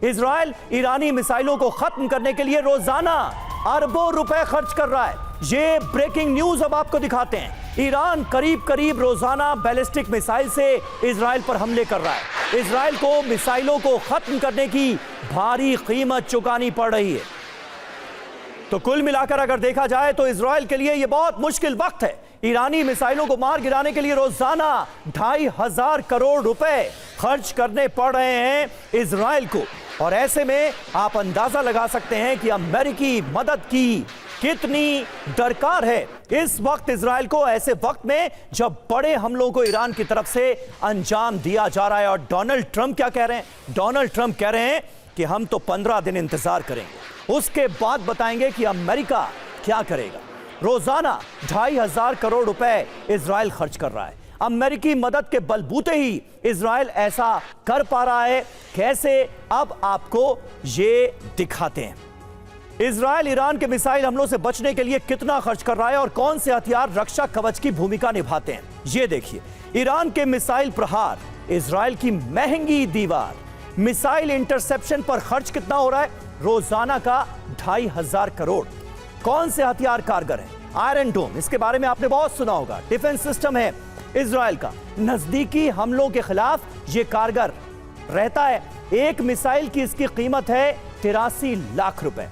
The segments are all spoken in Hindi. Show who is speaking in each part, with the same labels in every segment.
Speaker 1: इजराइल ईरानी मिसाइलों को खत्म करने के लिए रोजाना अरबों रुपए खर्च कर रहा है। ये ब्रेकिंग न्यूज अब आपको दिखाते हैं। ईरान करीब करीब रोजाना बैलिस्टिक मिसाइल से इजराइल पर हमले कर रहा है। इजराइल को मिसाइलों को खत्म करने की भारी कीमत चुकानी पड़ रही है। तो कुल मिलाकर अगर देखा जाए तो इजराइल के लिए यह बहुत मुश्किल वक्त है। ईरानी मिसाइलों को मार गिराने के लिए रोजाना 2,500 करोड़ रुपए खर्च करने पड़ रहे हैं इजराइल को। और ऐसे में आप अंदाजा लगा सकते हैं कि अमेरिकी मदद की कितनी दरकार है इस वक्त इजराइल को, ऐसे वक्त में जब बड़े हमलों को ईरान की तरफ से अंजाम दिया जा रहा है। और डोनाल्ड ट्रंप क्या कह रहे हैं? डोनाल्ड ट्रंप कह रहे हैं कि हम तो 15 दिन इंतजार करेंगे, उसके बाद बताएंगे कि अमेरिका क्या करेगा। रोजाना 2,500 करोड़ रुपए इजराइल खर्च कर रहा है। अमेरिकी मदद के बलबूते ही इजराइल ऐसा कर पा रहा है। कैसे, अब आपको ये दिखाते हैं। इजराइल ईरान के मिसाइल हमलों से बचने के लिए कितना खर्च कर रहा है और कौन से हथियार रक्षा कवच की भूमिका निभाते हैं, ये देखिए। ईरान के मिसाइल प्रहार, इजराइल की महंगी दीवार, मिसाइल इंटरसेप्शन पर खर्च कितना हो रहा है? रोजाना का 2,500 करोड़। कौन से हथियार कारगर हैं? आयरन डोम, इसके बारे में आपने बहुत सुना होगा। डिफेंस सिस्टम है इजराइल का, नजदीकी हमलों के खिलाफ यह कारगर रहता है। एक मिसाइल की इसकी कीमत है 83 लाख रुपए।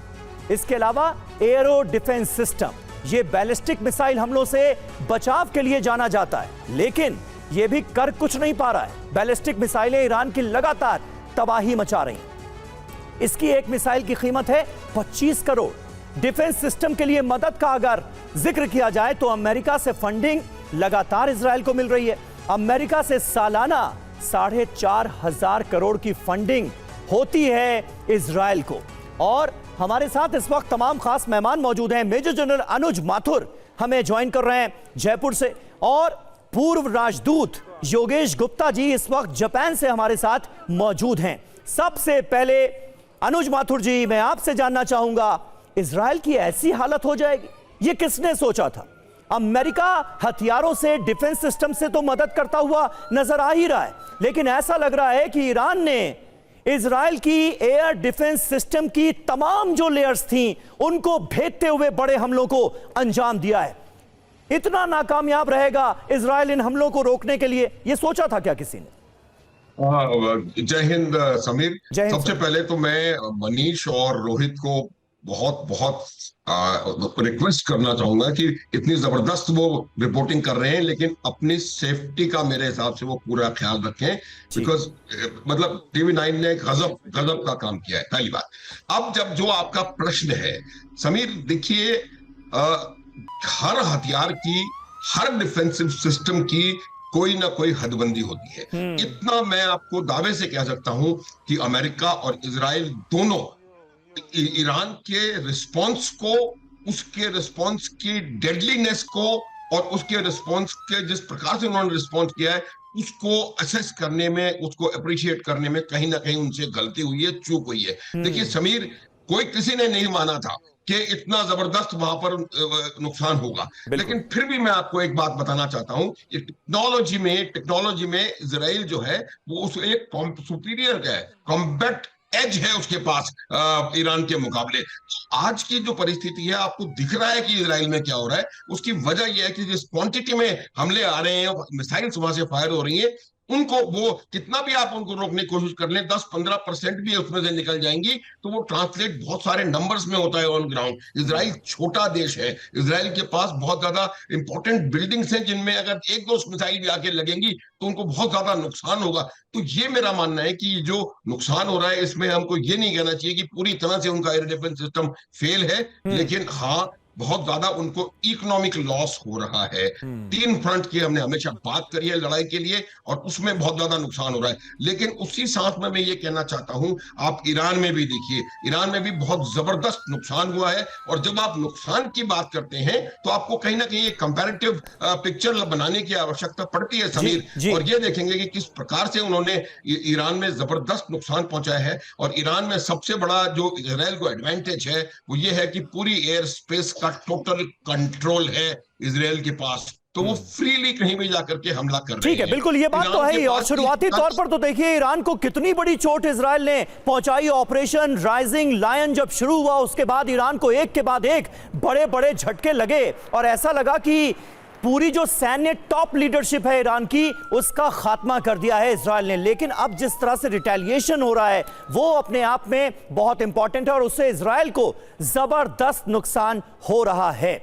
Speaker 1: इसके अलावा एरो डिफेंस सिस्टम, यह बैलिस्टिक मिसाइल हमलों से बचाव के लिए जाना जाता है, लेकिन यह भी कर कुछ नहीं पा रहा है। बैलिस्टिक मिसाइलें ईरान की लगातार तबाही मचा रही हैं। इसकी एक मिसाइल की कीमत है 25 करोड़। डिफेंस सिस्टम के लिए मदद का अगर जिक्र किया जाए तो अमेरिका से फंडिंग लगातार इजराइल को मिल रही है। अमेरिका से सालाना 4,500 करोड़ की फंडिंग होती है इजराइल को। और हमारे साथ इस वक्त तमाम खास मेहमान मौजूद हैं। मेजर जनरल अनुज माथुर हमें ज्वाइन कर रहे हैं जयपुर से, और पूर्व राजदूत योगेश गुप्ता जी इस वक्त जापान से हमारे साथ मौजूद हैं। सबसे पहले अनुज माथुर जी, मैं आपसे जानना चाहूंगा, इजराइल की ऐसी हालत हो जाएगी, ये किसने सोचा था? अमेरिका हथियारों से, डिफेंस सिस्टम से तो मदद करता हुआ नजर आ ही रहा है, लेकिन ऐसा लग रहा है कि ईरान ने इजराइल की एयर डिफेंस सिस्टम की तमाम जो लेयर्स थीं उनको भेदते हुए बड़े हमलों को अंजाम दिया है। इतना नाकामयाब रहेगा इजराइल इन हमलों को रोकने के लिए, यह सोचा था क्या किसी ने?
Speaker 2: जय हिंद समीर। सबसे पहले तो मैं मनीष और रोहित को बहुत बहुत रिक्वेस्ट करना चाहूंगा कि इतनी जबरदस्त वो रिपोर्टिंग कर रहे हैं, लेकिन अपनी सेफ्टी का मेरे हिसाब से वो पूरा ख्याल रखें, बिकॉज मतलब TV9 ने गजब का काम किया है, पहली बात। अब जब जो आपका प्रश्न है समीर, देखिए हर हथियार की, हर डिफेंसिव सिस्टम की कोई ना कोई हदबंदी होती है। इतना मैं आपको दावे से कह सकता हूं कि अमेरिका और इजराइल दोनों ईरान के रिस्पॉन्स को, उसके रिस्पॉन्स की डेडलीनेस को और उसके रिस्पॉन्स के जिस प्रकार से उन्होंने रिस्पॉन्स किया है उसको असेस करने में, उसको अप्रिशिएट करने में कहीं ना कहीं उनसे गलती हुई है, चूक हुई है। देखिए समीर, कोई किसी ने नहीं माना था कि इतना जबरदस्त वहां पर नुकसान होगा, लेकिन फिर भी मैं आपको एक बात बताना चाहता हूं, टेक्नोलॉजी में इजराइल जो है वो उस एक सुपीरियर है, कॉम्बैट एज है उसके पास ईरान के मुकाबले। आज की जो परिस्थिति है, आपको दिख रहा है कि इजराइल में क्या हो रहा है। उसकी वजह यह है कि जिस क्वांटिटी में हमले आ रहे हैं, मिसाइल्स वहां से फायर हो रही हैं, उनको वो कितना भी आप उनको रोकने की कोशिश कर लें, 10-15% भी उसमें से निकल जाएंगी, तो वो ट्रांसलेट बहुत सारे नंबर्स में होता है ऑन ग्राउंड। इजराइल छोटा देश है, इजराइल के पास बहुत ज्यादा इंपॉर्टेंट बिल्डिंग्स हैं जिनमें अगर एक दो मिसाइल भी आके लगेंगी तो उनको बहुत ज्यादा नुकसान होगा। तो ये मेरा मानना है कि जो नुकसान हो रहा है इसमें हमको ये नहीं कहना चाहिए कि पूरी तरह से उनका एयर डिफेंस सिस्टम फेल है, लेकिन हाँ बहुत ज्यादा उनको इकोनॉमिक लॉस हो रहा है। 3 फ्रंट की हमने हमेशा बात करी है लड़ाई के लिए, और उसमें बहुत ज्यादा नुकसान हो रहा है। लेकिन उसी साथ में मैं ये कहना चाहता हूं, आप ईरान में भी देखिए, ईरान में भी बहुत जबरदस्त नुकसान हुआ है। और जब आप नुकसान की बात करते हैं तो आपको कहीं ना कहीं एक कंपैरेटिव पिक्चर बनाने की आवश्यकता पड़ती है समीर। और ये देखेंगे कि किस प्रकार से उन्होंने ईरान में जबरदस्त नुकसान पहुंचाया है। और ईरान में सबसे बड़ा जो इजराइल को एडवांटेज है वो ये है कि पूरी एयर स्पेस का टोटल कंट्रोल है इजराइल के पास। तो वो फ्रीली कहीं भी जाकर के हमला कर रहे हैं।
Speaker 1: ठीक है, बिल्कुल ये बात तो है ही। और शुरुआती तौर पर तो देखिए ईरान को कितनी बड़ी चोट इजराइल ने पहुंचाई। ऑपरेशन राइजिंग लायन जब शुरू हुआ उसके बाद ईरान को एक के बाद एक बड़े बड़े झटके लगे और ऐसा लगा कि पूरी जो सैन्य टॉप लीडरशिप है ईरान की उसका खात्मा कर दिया है इजराइल ने। लेकिन अब जिस तरह से रिटेलिएशन हो रहा है वो अपने आप में बहुत इंपॉर्टेंट है और उससे इजराइल को जबरदस्त नुकसान हो रहा है।